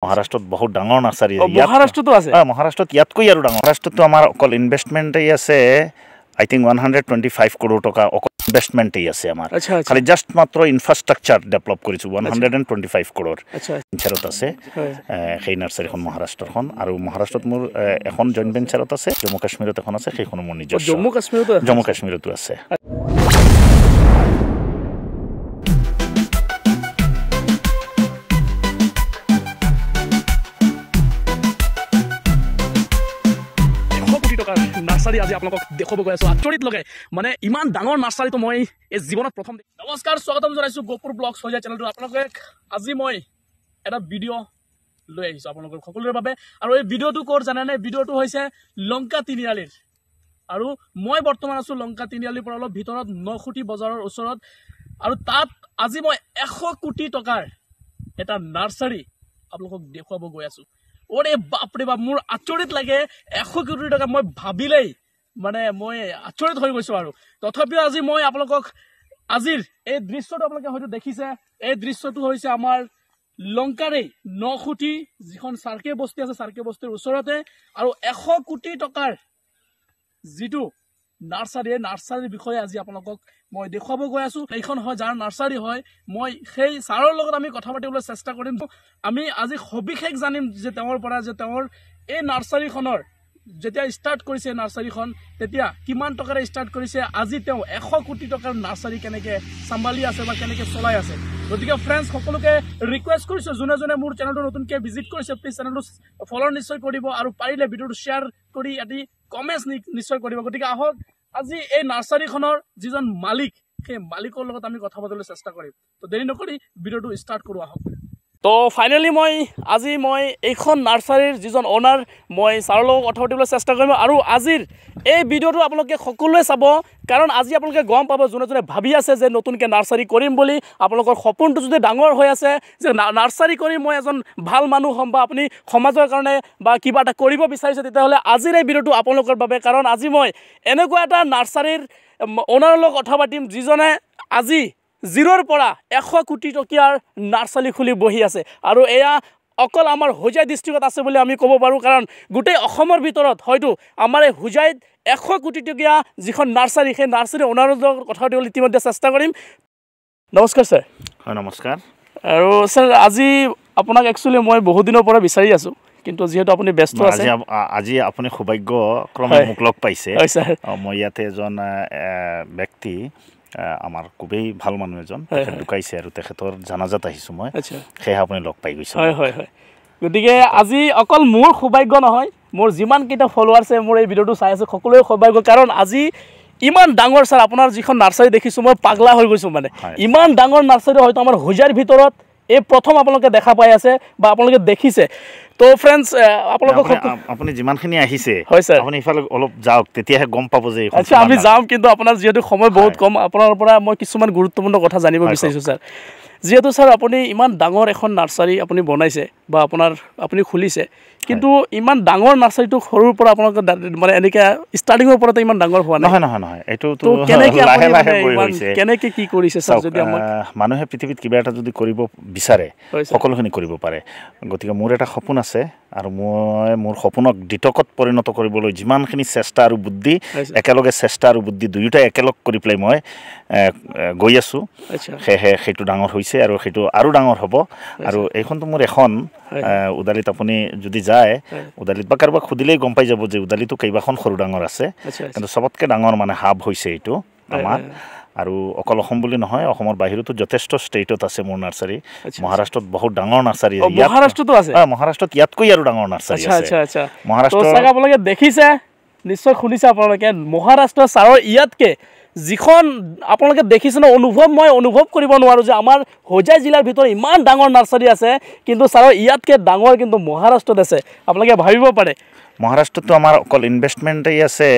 মহাৰাষ্ট্ৰত বহুত ডাঙৰ নাৰ্সাৰী মহাৰাষ্ট্ৰতো আছে মহাৰাষ্ট্ৰত ইয়াতকৈ আৰু ডাঙৰ মহাৰাষ্ট্ৰতো আমাৰ অকল ইনভেষ্টমেণ্টেই আছে আই থিংক 125 কৰোৰ টকা অকল ইনভেষ্টমেণ্টেই আছে আমাৰ খালি জাষ্ট মাত্ৰ ইনফ্ৰাষ্ট্ৰাকচাৰ ডেভেলপ কৰিছোঁ 125 কৰোৰ ভেঞ্চাৰত আছে সেই নাৰ্চাৰীখন মহাৰাষ্ট্ৰখন আৰু মহাৰাষ্ট্ৰত মোৰ এখন জইণ্ট ভেঞ্চাৰত আছে জম্মু কাশ্মীৰত এখন আছে সেইখনো মোৰ নিজৰ জম্মু কাশ্মীৰতো আছে নাৰ্সাৰী আজি আপোনালোকক দেখাব গৈ আছো আচৰিত লগে মানে ইমান ডাঙৰ নাৰ্সাৰীটো মই এই জীৱনত প্ৰথম নমস্কাৰ স্বাগতম জনাইছো গোপুৰ ব্লগছ হৈ যায় চেনেলটো আপোনালোকে আজি মই এটা ভিডিঅ' লৈ আহিছো আপোনালোকৰ সকলোৰে বাবে আৰু এই ভিডিঅ'টো ক'ৰ জানেনে ভিডিঅ'টো হৈছে লংকা তিনিআলিৰ আৰু মই বৰ্তমান আছো লংকা তিনিআলিৰ পৰা অলপ ভিতৰত নখুটি বজাৰৰ ওচৰত আৰু তাত আজি মই 100 কোটি টকাৰ এটা নাৰ্সাৰী আপোনালোকক দেখুৱাব গৈ আছো ওৰে বাপৰে বাপ মোৰ আচৰিত লাগে 100 কোটি টকা মই ভাবিলেই মানে মই আচৰিত হৈ গৈছো আৰু তথাপিও আজি মই আপোনালোকক আজিৰ এই দৃশ্যটো আপোনালোকে হয়তো দেখিছে এই দৃশ্যটো হৈছে আমাৰ লংকাৰে নখুটি যিখন সাৰ্কে বস্তি আছে সাৰ্কে বস্তিৰ ওচৰতে আৰু 100 কোটি টকাৰ যিটো নাৰ্সাৰীৰ বিষয়ে আজি আপোনালোকক মই দেখুৱাব গৈ আছো এইখন হয় যাৰ নাৰ্সাৰী হয় মই সেই ছাৰৰ লগত আমি কথা পাতিবলৈ চেষ্টা কৰিম আমি আজি সবিশেষ জানিম যে তেওঁৰ পৰা যে তেওঁৰ এই নাৰ্সাৰীখনৰ যেতিয়া ষ্টাৰ্ট কৰিছে নাৰ্সাৰীখন তেতিয়া কিমান টকাৰে ষ্টাৰ্ট কৰিছে আজি তেওঁ 100 কোটি টকাৰ নাৰ্সাৰী কেনেকৈ চম্ভালি আছে বা কেনেকৈ চলাই আছে গতিকে ফ্ৰেণ্ডছ সকলোকে ৰিকুৱেষ্ট কৰিছো যোনে যোনে মোৰ চেনেলটো নতুনকৈ ভিজিট কৰিছে প্লিজ চেনেলটো ফলো নিশ্চয় কৰিব আৰু পাৰিলে ভিডিঅ'টো শ্বেয়াৰ কৰি এটি কমেণ্টছ নিশ্চয় কৰিব গতিকে আহক আজি এই নাৰ্সাৰীখনৰ যিজন মালিক সেই মালিকৰ লগত আমি কথা পাতিবলৈ চেষ্টা কৰিম তো দেৰি নকৰি ভিডিঅ'টো ষ্টাৰ্ট কৰোঁ আহক তো ফাইনেলি আজি মই এইখন নাৰ্সাৰীৰ যিজন অনাৰ মই ছাৰৰ লগত কথা পাতিবলৈ চেষ্টা কৰিম আৰু আজিৰ এই ভিডিঅ'টো আপোনালোকে সকলোৱে চাব কাৰণ আজি আপোনালোকে গম পাব যোনে যোনে ভাবি আছে যে নতুনকৈ নাৰ্সাৰী কৰিম বুলি আপোনালোকৰ সপোনটো যদি ডাঙৰ হৈ আছে যে নাৰ্সাৰী কৰি মই এজন ভাল মানুহ হ'ম বা আপুনি সমাজৰ কাৰণে বা কিবা এটা কৰিব বিচাৰিছে তেতিয়াহ'লে আজিৰ এই ভিডিঅ'টো আপোনালোকৰ বাবে কাৰণ আজি মই এনেকুৱা এটা নাৰ্সাৰীৰ অনাৰৰ লগত কথা পাতিম যিজনে আজি জিৰ'ৰ পৰা 100 কোটি টকীয়াৰ নাৰ্সাৰী খুলি বহি আছে আৰু এয়া অকল আমাৰ হোজাই ডিষ্ট্ৰিক্টত আছে বুলি আমি ক'ব পাৰোঁ কাৰণ গোটেই অসমৰ ভিতৰত হয়তো আমাৰ এই হোজাইত 100 কোটি টকীয়া যিখন নাৰ্সাৰী সেই নাৰ্সাৰী অনাৰৰ লগত কথা পাতিবলৈ ইতিমধ্যে চেষ্টা কৰিম নমস্কাৰ ছাৰ হয় নমস্কাৰ আৰু ছাৰ আজি আপোনাক একচুৱেলি মই বহুত দিনৰ পৰা বিচাৰি আছোঁ কিন্তু যিহেতু আপুনি ব্যস্ত আছে আজি আপুনি সৌভাগ্যক্ৰমে মোক লগ পাইছে মই ইয়াতে এজন ব্যক্তি আমাৰ খুবেই ভাল মানুহ এজন তেখেত ঢুকাইছে আৰু তেখেতৰ জানাজাত আহিছোঁ মই সেয়েহে আপুনি লগ পাই গৈছে হয় হয় হয় গতিকে আজি অকল মোৰ সৌভাগ্য নহয় মোৰ যিমানকেইটা ফলোৱাৰ্ছে মোৰ এই ভিডিঅ'টো চাই আছে সকলোৱে সৌভাগ্য কাৰণ আজি ইমান ডাঙৰ ছাৰ আপোনাৰ যিখন নাৰ্সাৰী দেখিছোঁ মই পাগলা হৈ গৈছোঁ মানে ইমান ডাঙৰ নাৰ্সাৰী হয়তো আমাৰ হোজাইৰ ভিতৰত এই প্ৰথম আপোনালোকে দেখা পাই আছে বা আপোনালোকে দেখিছে তো ফ্ৰেণ্ডছ আপোনালোকক আপুনি যিমানখিনি আহিছে হয় ছাৰ আপুনি ইফালে অলপ যাওক তেতিয়াহে গম পাব যে আচ্ছা আমি যাম কিন্তু আপোনাৰ যিহেতু সময় বহুত কম আপোনাৰ পৰা মই কিছুমান গুৰুত্বপূৰ্ণ কথা জানিব বিচাৰিছোঁ ছাৰ যিহেতু ছাৰ আপুনি ইমান ডাঙৰ এখন নাৰ্সাৰী আপুনি বনাইছে বা আপুনি খুলিছে কিন্তু ইমান ডাঙৰ নাৰ্সাৰীটো সৰুৰ পৰা আপোনালোকে মানে এনেকৈ ষ্টাৰ্টিঙৰ পৰাতো ইমান ডাঙৰ হোৱা নাই নহয় এইটোতো লাহে লাহে গৈ হৈছে কেনেকৈ কি কৰিছে ছাৰ যদি মানুহে পৃথিৱীত কিবা এটা যদি কৰিব বিচাৰে সকলোখিনি কৰিব পাৰে গতিকে মোৰ এটা সপোন আছে আৰু মই মোৰ সপোনক দিটকত পৰিণত কৰিবলৈ যিমানখিনি চেষ্টা আৰু বুদ্ধি একেলগে চেষ্টা আৰু বুদ্ধি দুয়োটাই একেলগ কৰি পেলাই মই গৈ আছোঁ সেয়েহে সেইটো ডাঙৰ হৈছে আৰু সেইটো আৰু ডাঙৰ হ'ব আৰু এইখনতো মোৰ এখন উদালিত আপুনি যদি যায় উদালিত বা কাৰোবাক সুধিলেই গম পাই যাব যে উদালিতো কেইবাখন সৰু ডাঙৰ আছে কিন্তু চবতকৈ ডাঙৰ মানে হাব হৈছে এইটো আমাৰ আৰু অকল অসম বুলি নহয় অসমৰ বাহিৰতো যথেষ্ট ষ্টেটত আছে মোৰ নাৰ্সাৰী মহাৰাষ্ট্ৰত বহুত ডাঙৰ নাৰ্সাৰী মহাৰাষ্ট্ৰতো আছে মহাৰাষ্ট্ৰত ইয়াতকৈ আৰু ডাঙৰ নাৰ্সাৰী আছে মহাৰাষ্ট্ৰত আপোনালোকে দেখিছে নিশ্চয় শুনিছে আপোনালোকে মহাৰাষ্ট্ৰ ছাৰৰ ইয়াতকৈ যিখন আপোনালোকে দেখিছে ন মই অনুভৱ কৰিব নোৱাৰোঁ যে আমাৰ হোজাই জিলাৰ ভিতৰত ইমান ডাঙৰ নাৰ্সাৰী আছে কিন্তু ছাৰৰ ইয়াতকৈ ডাঙৰ কিন্তু মহাৰাষ্ট্ৰত আছে আপোনালোকে ভাবিব পাৰে মহাৰাষ্ট্ৰতো আমাৰ অকল ইনভেষ্টমেণ্টেই আছে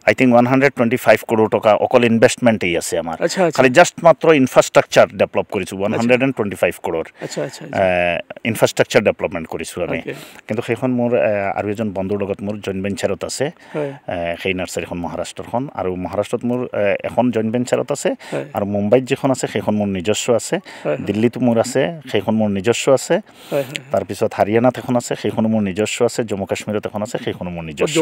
আই থিংক 125 crore টকা অকল ইনভেষ্টমেণ্টেই আছে আমাৰ আচ্ছা আচ্ছা খালি জাষ্ট মাত্ৰ ইনফ্ৰাষ্ট্ৰাকচাৰ ডেভেলপ কৰিছোঁ 125 crore আচ্ছা আচ্ছা ইনফ্ৰাষ্ট্ৰাকচাৰ ডেভেলপমেণ্ট কৰিছোঁ আমি কিন্তু সেইখন মোৰ আৰু এজন বন্ধুৰ লগত মোৰ জইণ্ট ভেঞ্চাৰত আছে সেই নাৰ্চাৰীখন মহাৰাষ্ট্ৰখন আৰু মহাৰাষ্ট্ৰত মোৰ এখন জইণ্ট ভেঞ্চাৰত আছে আৰু মুম্বাইত যিখন আছে সেইখন মোৰ নিজস্ব আছে দিল্লীতো মোৰ আছে সেইখন মোৰ নিজস্ব আছে তাৰপিছত হাৰিয়ানাত এখন আছে সেইখনো মোৰ নিজস্ব আছে জম্মু কাশ্মীৰত এখন আছে সেইখনো মোৰ নিজস্ব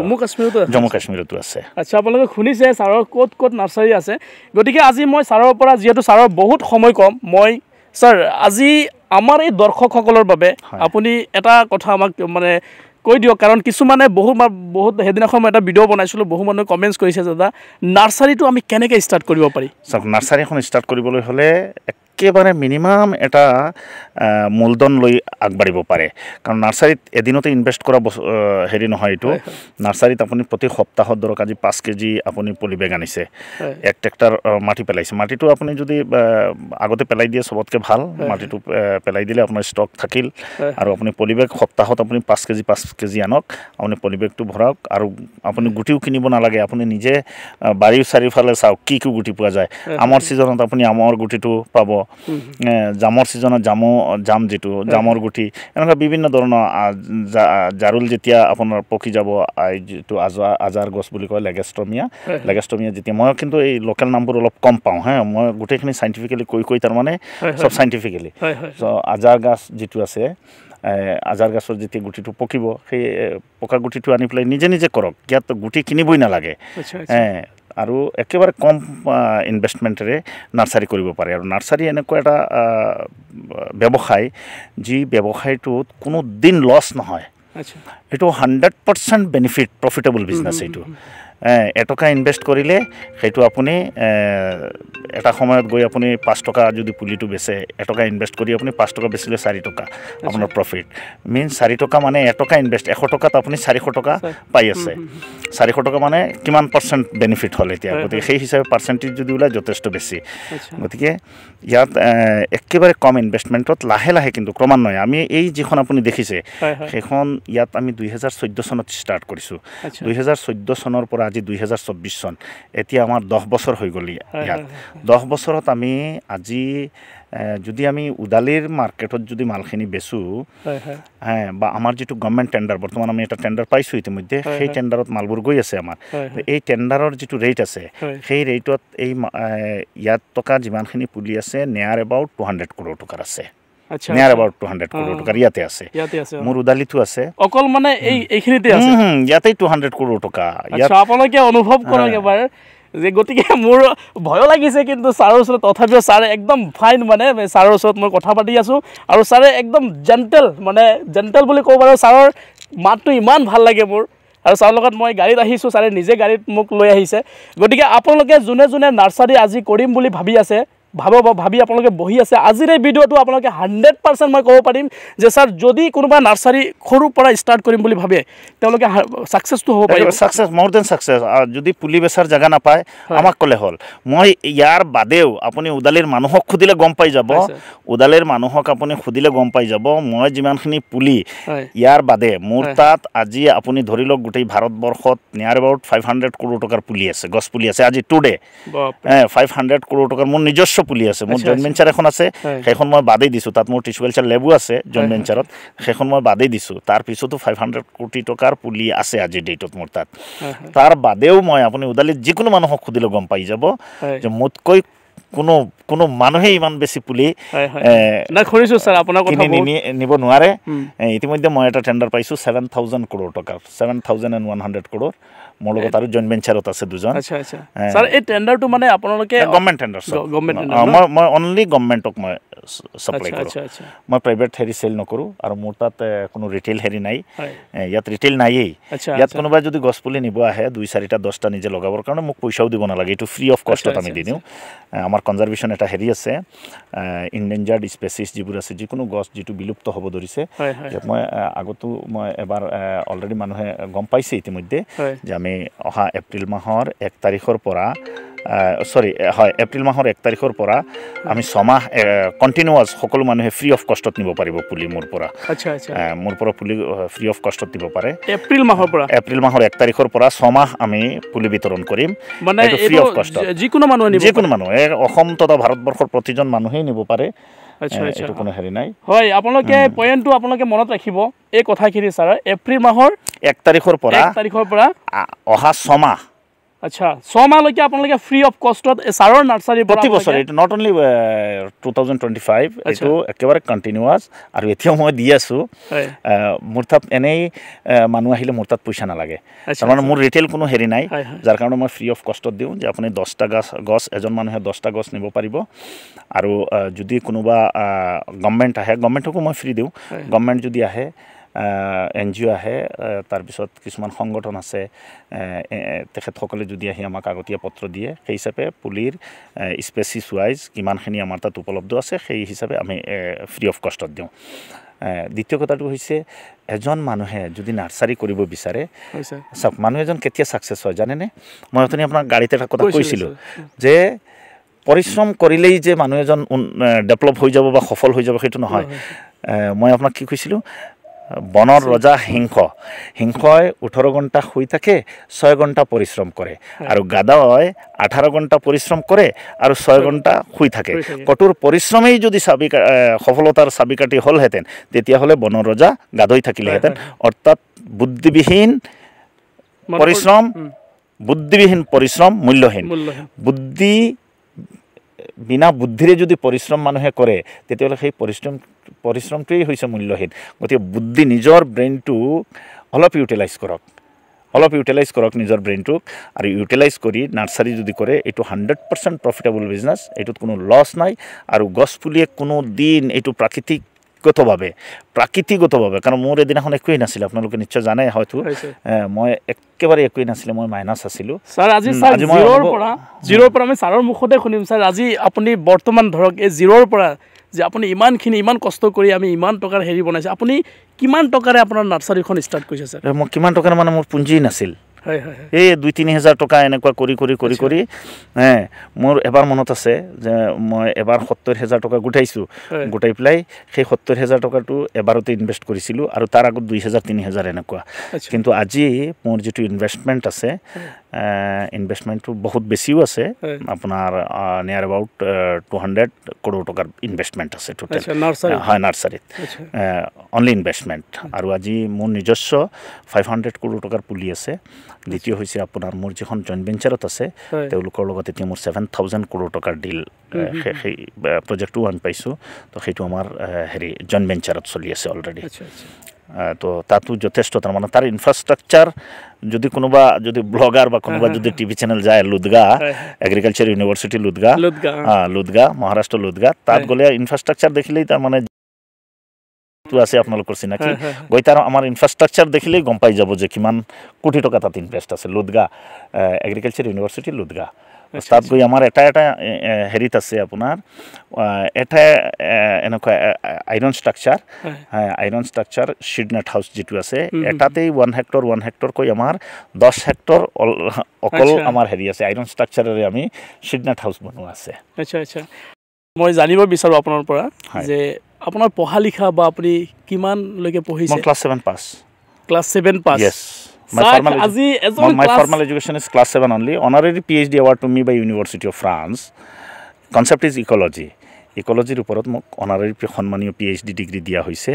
জম্মু কাশ্মীৰতো আছে আচ্ছা আপোনালোকে শুনিছে ছাৰৰ ক'ত ক'ত নাৰ্চাৰী আছে গতিকে আজি মই ছাৰৰ পৰা যিহেতু ছাৰৰ বহুত সময় কম মই ছাৰ আজি আমাৰ এই দৰ্শকসকলৰ বাবে আপুনি এটা কথা আমাক মানে কৈ দিয়ক কাৰণ কিছুমানে বহুত সেইদিনাখন মই এটা ভিডিঅ' বনাইছিলোঁ বহু মানুহে কমেণ্টছ কৰিছে দাদা নাৰ্চাৰীটো আমি কেনেকৈ ষ্টাৰ্ট কৰিব পাৰি চাওক নাৰ্চাৰী এখন ষ্টাৰ্ট কৰিবলৈ হ'লে একেবাৰে মিনিমাম এটা মূলধন লৈ আগবাঢ়িব পাৰে কাৰণ নাৰ্চাৰীত এদিনতে ইনভেষ্ট কৰা হেৰি নহয় এইটো নাৰ্চাৰীত আপুনি প্ৰতি সপ্তাহত ধৰক আজি 5 কেজি আপুনি পলি বেগ আনিছে 1 ট্ৰেক্টৰ মাটি পেলাইছে মাটিটো আপুনি যদি আগতে পেলাই দিয়ে চবতকৈ ভাল মাটিটো পেলাই দিলে আপোনাৰ ষ্টক থাকিল আৰু আপুনি পলি বেগ সপ্তাহত আপুনি 5 কেজি আনক আপুনি পলি বেগটো ভৰাওক আৰু আপুনি গুটিও কিনিব নালাগে আপুনি নিজে বাৰীৰ চাৰিওফালে চাওক কি গুটি পোৱা যায় আমৰ ছিজনত আপুনি আমৰ গুটিটো পাব জামৰ ছিজনত জাম যিটো জামৰ গুটি এনেকুৱা বিভিন্ন ধৰণৰ জাৰুল যেতিয়া আপোনাৰ পকি যাব যিটো আজাৰ গছ বুলি কয় লেগেষ্টমিয়া যেতিয়া মই কিন্তু এই লোকেল নামবোৰ অলপ কম পাওঁ মই গোটেইখিনি চাইণ্টিফিকেলি কৈ তাৰমানে চব চাইণ্টিফিকেলি চ' আজাৰ গাছ যিটো আছে আজাৰ গছৰ যেতিয়া গুটিটো পকিব সেই পকা গুটিটো আনি পেলাই নিজে নিজে কৰক ইয়াত গুটি কিনিবই নালাগে আৰু একেবাৰে কম ইনভেষ্টমেণ্টেৰে নাৰ্চাৰী কৰিব পাৰে আৰু নাৰ্চাৰী এনেকুৱা এটা ব্যৱসায় যি ব্যৱসায়টোত কোনো দিন লছ নহয় এইটো 100% বেনিফিট প্ৰফিটেবল বিজনেছ এইটো এটকা ইনভেষ্ট কৰিলে সেইটো আপুনি এটা সময়ত গৈ আপুনি 5 টকা যদি পুলিটো বেচে এটকা ইনভেষ্ট কৰি আপুনি 5 টকা বেচিলে 4 টকা আপোনাৰ প্ৰফিট মিনছ 4 টকা মানে এটকা ইনভেষ্ট 100 টকাত আপুনি 400 টকা পাই আছে 400 টকা মানে কিমান পাৰ্চেণ্ট বেনিফিট হ'ল এতিয়া গতিকে সেই হিচাপে পাৰ্চেণ্টেজ যদি ওলায় যথেষ্ট বেছি গতিকে ইয়াত একেবাৰে কম ইনভেষ্টমেণ্টত লাহে লাহে কিন্তু ক্ৰমান্বয়ে আমি এই যিখন আপুনি দেখিছে সেইখন ইয়াত আমি 2014 চনত ষ্টাৰ্ট কৰিছোঁ 2014 চনৰ পৰা আজি 2024 চন এতিয়া আমাৰ 10 বছৰ হৈ গ'ল ইয়াত 10 বছৰত আমি আজি যদি আমি উদালিৰ মাৰ্কেটত যদি মালখিনি বেচোঁ বা আমাৰ যিটো গভৰ্ণমেণ্ট টেণ্ডাৰ বৰ্তমান আমি এটা টেণ্ডাৰ পাইছোঁ ইতিমধ্যে সেই টেণ্ডাৰত মালবোৰ গৈ আছে আমাৰ এই টেণ্ডাৰৰ যিটো ৰেট আছে সেই ৰেটত এই ইয়াত টকা যিমানখিনি পুলি আছে নিয়াৰ এবাউট 200 crore টকাৰ আছে নিয়াৰ এবাউট 200 crore টকাৰ ইয়াতে আছে মোৰ উদালিতো আছে অকল মানে এইখিনিতে আছে ইয়াতেই 200 crore টকা আপোনালোকে অনুভৱ কৰক এবাৰ যে গতিকে মোৰ ভয় লাগিছে কিন্তু ছাৰৰ ওচৰত তথাপিও ছাৰে একদম ফাইন মানে ছাৰৰ ওচৰত মই কথা পাতি আছোঁ আৰু ছাৰে একদম জেণ্টেল বুলি ক'ব পাৰোঁ ছাৰৰ মাতটো ইমান ভাল লাগে মোৰ আৰু ছাৰৰ লগত মই গাড়ীত আহিছোঁ ছাৰে নিজে গাড়ীত মোক লৈ আহিছে গতিকে আপোনালোকে যোনে নাৰ্চাৰী আজি কৰিম বুলি ভাবি আছে ভাবি আপোনালোকে বহি আছে আজিৰ এই ভিডিঅ'টো আপোনালোকে 100% মই ক'ব পাৰিম যে ছাৰ যদি কোনোবা নাৰ্চাৰী সৰুৰ পৰা ষ্টাৰ্ট কৰিম বুলি ভাবে তেওঁলোকে ছাকচেছটো হ'ব পাৰিব ছাকচেছ মোৰ দেন ছাকচেছ যদি পুলি বেচাৰ জেগা নাপায় আমাক ক'লে হ'ল মই ইয়াৰ বাদেও আপুনি উদালিৰ মানুহক সুধিলে গম পাই যাব উদালিৰ মানুহক আপুনি সুধিলে গম পাই যাব মই যিমানখিনি পুলি ইয়াৰ বাদে মোৰ তাত আজি আপুনি ধৰি লওক গোটেই ভাৰতবৰ্ষত নিয়াৰ এবাউট 500 crore টকাৰ পুলি আছে গছ পুলি আছে আজি টুডে 500 crore টকাৰ মোৰ নিজস্ব পুলি আছে মোৰ জইণ্ট ভেঞ্চাৰ এখন আছে সেইখন মই বাদেই দিছোঁ তাত মোৰ টিছু কালচাৰ লেবো আছে জইণ্ট ভেঞ্চাৰত সেইখন মই বাদেই দিছোঁ তাৰ পিছতো 500 কোটি টকাৰ পুলি আছে আজিৰ ডেটত মোৰ তাত তাৰ বাদেও মই আপুনি উদালিত যিকোনো মানুহক সুধিলে গম পাই যাব যে মোতকৈ কোনো মানুহে ইমান বেছি পুলি নিব নোৱাৰে ইতিমধ্যে মই এটা টেণ্ডাৰ পাইছোঁ 7,000 crore টকাৰ 7,100 crore মোৰ লগত আৰু জইণ্ট ভেঞ্চাৰত আছে দুজন ছাৰ এই টেণ্ডাৰটো মানে আপোনালোকে গভৰ্ণমেণ্ট টেণ্ডাৰ মই অনলি গভৰ্ণমেণ্টক মই ছাপ্লাই কৰোঁ মই প্ৰাইভেট হেৰি চেল নকৰোঁ আৰু মোৰ তাত কোনো ৰিটেইল হেৰি নাই ইয়াত ৰিটেইল নায়েই ইয়াত কোনোবাই যদি গছ পুলি নিব আহে 2-4টা 10টা নিজে লগাবৰ কাৰণে মোক পইচাও দিব নালাগে এইটো ফ্ৰী অফ কষ্টত আমি দি দিওঁ আমাৰ কনজাৰ্ভেশ্যন এটা হেৰি আছে ইনডেঞ্জাৰ্ড স্পেচিছ যিবোৰ আছে যিকোনো গছ যিটো বিলুপ্ত হ'ব ধৰিছে মই আগতো মই এবাৰ অলৰেডি মানুহে গম পাইছে ইতিমধ্যে যে আমি অহা এপ্ৰিল মাহৰ 1 তাৰিখৰ পৰা সৰি হয় এপ্ৰিল মাহৰ 1 তাৰিখৰ পৰা আমি 6 মাহ কণ্টিনিউৱাছ সকলো মানুহে ফ্ৰী অফ কষ্টত নিব পাৰিব পুলি মোৰ পৰা মোৰ পৰা পুলি ফ্ৰী অফ কষ্টত দিব পাৰে এপ্ৰিল মাহৰ 1 তাৰিখৰ পৰা 6 মাহ আমি পুলি বিতৰণ কৰিম মানে ফ্ৰী অফ কষ্টত যিকোনো মানুহ অসম তথা ভাৰতবৰ্ষৰ প্ৰতিজন মানুহেই নিব পাৰে এইটো কোনো হেৰি নাই হয় আপোনালোকে পইণ্টটো আপোনালোকে মনত ৰাখিব এই কথাখিনি ছাৰ এপ্ৰিল মাহৰ 1 তাৰিখৰ পৰা অহা 6 মাহ আচ্ছা 6 মাহলৈকে আপোনালোকে ফ্ৰী অফ কষ্টত ছাৰৰ নাৰ্চাৰী প্ৰতি বছৰ এইটো নট অনলি 2025 এইটো একেবাৰে কণ্টিনিউৱাছ আৰু এতিয়াও মই দি আছোঁ মোৰ তাত এনেই মানুহ আহিলে মোৰ তাত পইচা নালাগে তাৰমানে মোৰ ৰিটেইল কোনো হেৰি নাই যাৰ কাৰণে মই ফ্ৰী অফ কষ্টত দিওঁ যে আপুনি 10টা গছ এজন মানুহে 10টা গছ নিব পাৰিব আৰু যদি কোনোবা গভৰ্ণমেণ্ট আহে গভৰ্ণমেণ্টকো মই ফ্ৰী দিওঁ গভৰ্ণমেণ্ট যদি আহে NGO আহে তাৰপিছত কিছুমান সংগঠন আছে তেখেতসকলে যদি আহি আমাক আগতীয়া পত্ৰ দিয়ে সেই হিচাপে পুলিৰ স্পেচিছ ৱাইজ কিমানখিনি আমাৰ তাত উপলব্ধ আছে সেই হিচাপে আমি ফ্ৰী অফ কষ্টত দিওঁ দ্বিতীয় কথাটো হৈছে এজন মানুহে যদি নাৰ্চাৰী কৰিব বিচাৰে চাওক মানুহ এজন কেতিয়া ছাকচেছ হয় জানেনে মই অথনি আপোনাক গাড়ীতে এটা কথা কৈছিলোঁ যে পৰিশ্ৰম কৰিলেই যে মানুহ এজন ডেভেলপ হৈ যাব বা সফল হৈ যাব সেইটো নহয় মই আপোনাক কি কৈছিলোঁ বনৰ ৰজা সিংহই 18 ঘণ্টা শুই থাকে 6 ঘণ্টা পৰিশ্ৰম কৰে আৰু গাদাই 18 ঘণ্টা পৰিশ্ৰম কৰে আৰু 6 ঘণ্টা শুই থাকে কঠোৰ পৰিশ্ৰমেই যদি সফলতাৰ চাবিকাঠি হ'লহেঁতেন তেতিয়াহ'লে বনৰ ৰজা গাদৈ থাকিলেহেঁতেন অৰ্থাৎ বুদ্ধিবিহীন পৰিশ্ৰম মূল্যহীন বিনা বুদ্ধিৰে যদি পৰিশ্ৰম মানুহে কৰে তেতিয়াহ'লে সেই পৰিশ্ৰমটোৱেই হৈছে মূল্যহীন গতিকে বুদ্ধি নিজৰ ব্ৰেইনটো অলপ ইউটিলাইজ কৰক নিজৰ ব্ৰেইনটোক আৰু ইউটিলাইজ কৰি নাৰ্চাৰী যদি কৰে এইটো 100% প্ৰফিটেবল বিজনেছ এইটোত কোনো লছ নাই আৰু গছপুলিয়ে কোনো দিন এইটো প্ৰাকৃতিকগতভাৱে কাৰণ মোৰ এদিনাখন একোৱেই নাছিলে আপোনালোকে নিশ্চয় জানে হয়তো মই একেবাৰে একোৱেই নাছিলে মই মাইনাছ আছিলোঁ ছাৰ আজি জিৰ'ৰ পৰা আমি ছাৰৰ মুখতে শুনিম ছাৰ আজি আপুনি বৰ্তমান ধৰক এই জিৰ'ৰ পৰা যে আপুনি ইমান কষ্ট কৰি আমি ইমান টকাৰ হেৰি বনাইছে আপুনি কিমান টকাৰে আপোনাৰ নাৰ্চাৰীখন ষ্টাৰ্ট কৰিছে ছাৰ মই কিমান টকাৰ মানে মোৰ পুঁজি নাছিল এই 2-3 হাজাৰ টকা এনেকুৱা কৰি মোৰ এবাৰ মনত আছে যে মই এবাৰ 70,000 টকা গোটাই পেলাই সেই 70,000 টকাটো এবাৰতে ইনভেষ্ট কৰিছিলোঁ আৰু তাৰ আগত 2,000-3,000 এনেকুৱা কিন্তু আজি মোৰ যিটো ইনভেষ্টমেণ্ট আছে ইনভেষ্টমেণ্টটো বহুত বেছিও আছে আপোনাৰ নিয়াৰ এবাউট 200 কৰোৰ টকাৰ ইনভেষ্টমেণ্ট আছে টোটেল হয় নাৰ্চাৰীত অনলি ইনভেষ্টমেণ্ট আৰু আজি মোৰ নিজস্ব 500 কৰোৰ টকাৰ পুলি আছে দ্বিতীয় হৈছে আপোনাৰ মোৰ যিখন জইণ্ট ভেঞ্চাৰত আছে তেওঁলোকৰ লগত এতিয়া মোৰ 7,000 কৰোৰ টকাৰ ডিল সেই প্ৰজেক্টটো আনি পাইছোঁ তো সেইটো আমাৰ হেৰি জইণ্ট ভেঞ্চাৰত চলি আছে অলৰেডি তো তাতো যথেষ্ট তাৰমানে তাৰ ইনফ্ৰাষ্ট্ৰাকচাৰ যদি কোনোবা ব্লগাৰ বা কোনোবা যদি টিভি চেনেল যায় লুদগা এগ্ৰিকালচাৰ ইউনিভাৰ্চিটি লুদগা মহাৰাষ্ট্ৰ লুদগা তাত গ'লে ইনফ্ৰাষ্ট্ৰাকচাৰ দেখিলেই তাৰমানে আছে আপোনালোকৰ চিনাকি গৈ তাৰ আমাৰ ইনফ্ৰাষ্ট্ৰাকচাৰ দেখিলেই গম পাই যাব যে কিমান কোটি টকা তাত ইনভেষ্ট আছে লুদগা এগ্ৰিকালচাৰ ইউনিভাৰ্চিটি লুদগা তাত গৈ আমাৰ এটা হেৰিত আছে আপোনাৰ এটা এনেকুৱা আইৰণ ষ্ট্ৰাকচাৰ শ্বিড নেট হাউচ যিটো আছে এটাতেই 1 হেক্টৰকৈ আমাৰ 10 হেক্টৰ অকল আমাৰ হেৰি আছে আইৰণ ষ্ট্ৰাকচাৰেৰে আমি শ্বিড নেট হাউচ বনোৱা আছে আচ্ছা মই জানিব বিচাৰোঁ আপোনাৰ পৰা যে আপোনাৰ পঢ়া লিখা বা আপুনি কিমানলৈকে পঢ়িছে class 7 pass yes my formal education is class 7 only honorary PhD award to me by University of France concept is ecology ওপৰত মোক honorary সন্মানীয় PhD ডিগ্ৰী দিয়া হৈছে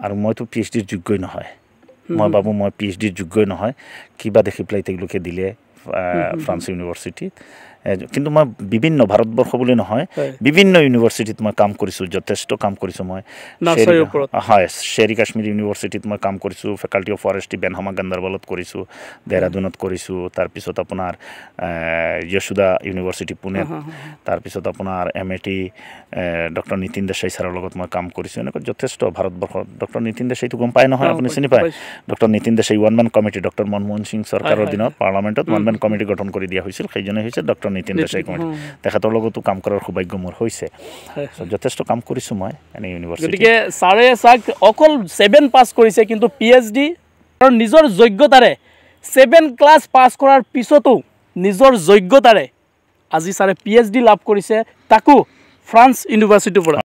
আৰু মইতো PhD যোগ্যই নহয় মই ভাবোঁ মই PhD যোগ্যই নহয় কিবা দেখি পেলাই তেওঁলোকে দিলে ফ্ৰান্স ইউনিভাৰ্চিটিত কিন্তু মই বিভিন্ন ভাৰতবৰ্ষ বুলি নহয় বিভিন্ন ইউনিভাৰ্চিটিত মই কাম কৰিছোঁ যথেষ্ট কাম কৰিছোঁ মই হয় শ্বেৰি কাশ্মীৰ ইউনিভাৰ্চিটিত মই কাম কৰিছোঁ ফেকাল্টি অফ ফৰেষ্ট্ৰি বেনহামা গাণ্ডাৰবালত কৰিছোঁ দেহৰাদুনত কৰিছোঁ তাৰপিছত আপোনাৰ যশোদা ইউনিভাৰ্চিটি পুনেত তাৰপিছত আপোনাৰ MIT ডক্টৰ নীতিন দেশাই ছাৰৰ লগত মই কাম কৰিছোঁ এনেকৈ যথেষ্ট ভাৰতবৰ্ষত ডক্টৰ নীতিন দেশাইটো গম পায় নহয় আপুনি চিনি পায় doctor Nitin Desai 1-man committee doctor Manmohan Singh চৰকাৰৰ দিনত পাৰ্লামেণ্টত 1-man কমিটি গঠন কৰি দিয়া হৈছিল সেইজনে হৈছে ডক্টৰ নীতিন দেশাই কমিটি তেখেতৰ লগতো কাম কৰাৰ সৌভাগ্য মোৰ হৈছে যথেষ্ট কাম কৰিছোঁ মই এনে ইউনিভাৰ্চিটি গতিকে ছাৰে অকল 7 পাছ কৰিছে কিন্তু PhD আৰু নিজৰ যোগ্যতাৰে 7 ক্লাছ পাছ কৰাৰ পিছতো নিজৰ যোগ্যতাৰে আজি ছাৰে PhD লাভ কৰিছে তাকো ফ্ৰান্স ইউনিভাৰ্চিটিৰ পৰা